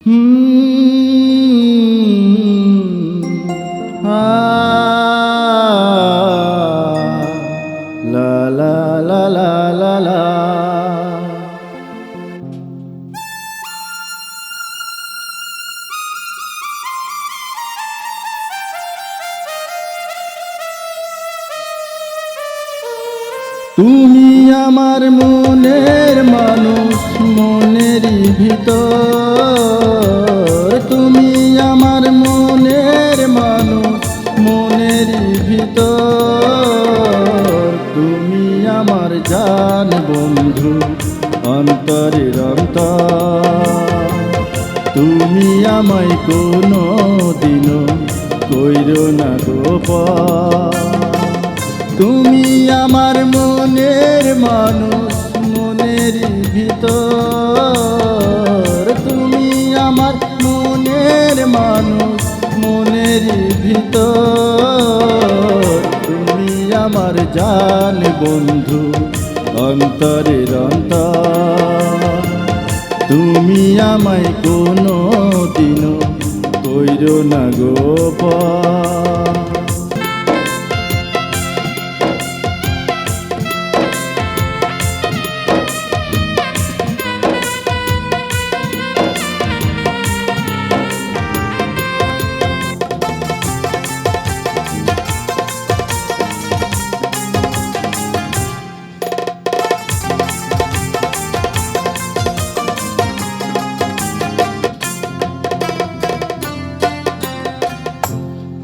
লা লা লা লা লা লা। তুমি আমার মনের মানুষ, মনেরই ভিতর। তুমি আমার মনের মানুষ, মনেরই ভিতর। তুমি আমার জান বন্ধু, অন্তরের অন্তর। তুমি আমায় কোনো দিনও কইরো না গোপন। তুমি আমার মনের মানুষ, মনের ভিতর। তুমি আমার মনের মানুষ, মনের ভিতর। তুমি আমার জান বন্ধু, অন্তরের অন্তর। তুমি আমায় কোনো দিনও কইরো না গোপন।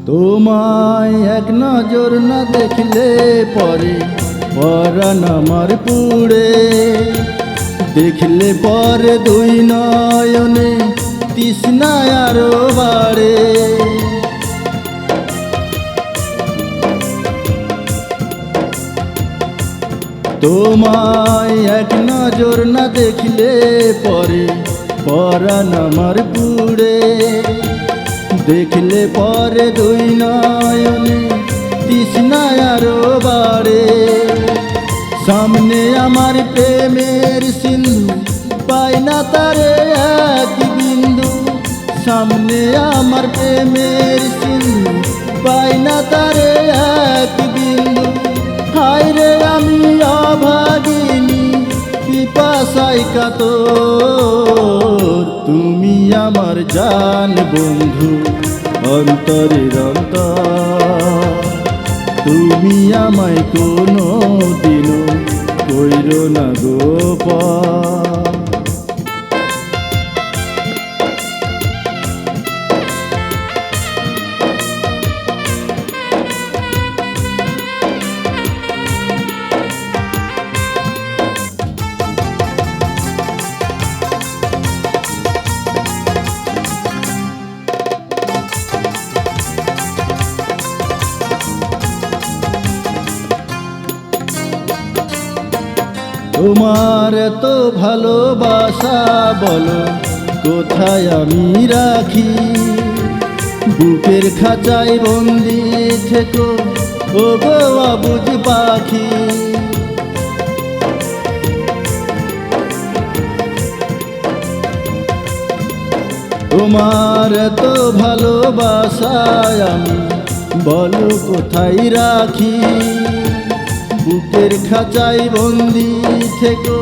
তোমায় এক নজর না দেখলে পরে পরাণ আমার পুড়ে। দেখলে পরে দুই নয়নে তৃষ্ণায় আরো বাড়ে। তোমায় এক নজর না দেখলে পরে পরাণ আমার পুড়ে। দেখলে পরে দুই নয়নে তৃষ্ণায় আরো বাড়ে। সামনে আমার প্রেমের সিন্ধু, পাই না তারে এক বিন্দু। সামনে আমার প্রেমের সিন্ধু, পাই না তারে এক বিন্দু। হায় রে আমি অভাগিনী, পিপাসায় কাতর। তুমি আমার জান বন্ধু, অন্তরের অন্তর। তুমি আমায় কোনো দিনও কইরো না গোপন। তোমার তো ভালোবাসা বলো কোথায় আমি রাখি। বুকের খাঁচায় বন্দি থেকো ও গো অবুঝ পাখি। তোমার তো ভালোবাসায় আমি বলো কোথায় রাখি। বুকের খাঁচায় বন্দি থেকো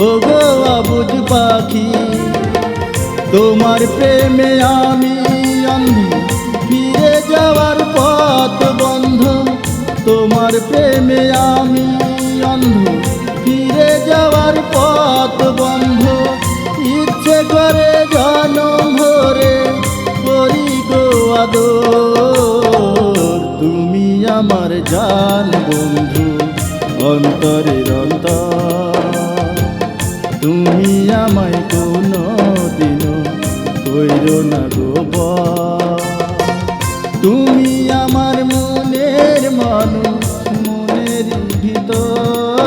ও গো অবুঝ পাখি। তোমার প্রেমে আমি অন্ধ, ফিরে যাওয়ার পথ বন্ধ। তোমার প্রেমে আমি অন্ধ, ফিরে যাওয়ার পথ বন্ধ। ইচ্ছে করে জনম ভরে করি গো আদর। তুমি আমার জান বন্ধু, অন্তরের অন্তর। তুমি আমায় কোনো দিনও কইরো না গোপন। তুমি আমার মনের মানুষ, মনের ভিতর।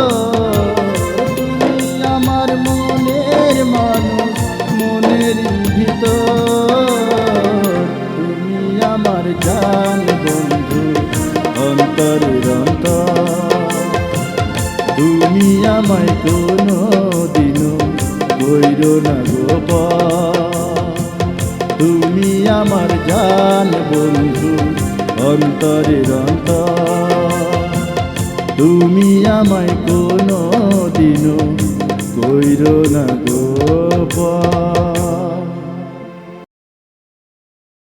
তুমি আমার মনের মানুষ, মনের ভিতর। তুমি আমার জান বন্ধু, অন্তরের অন্তর। তুমি আমায় কোনো দিনও কইরো না গোপন। তুমি আমার জান বন্ধু, অন্তরের অন্তর। তুমি আমায় কোনো দিনও কইরো না গোপন।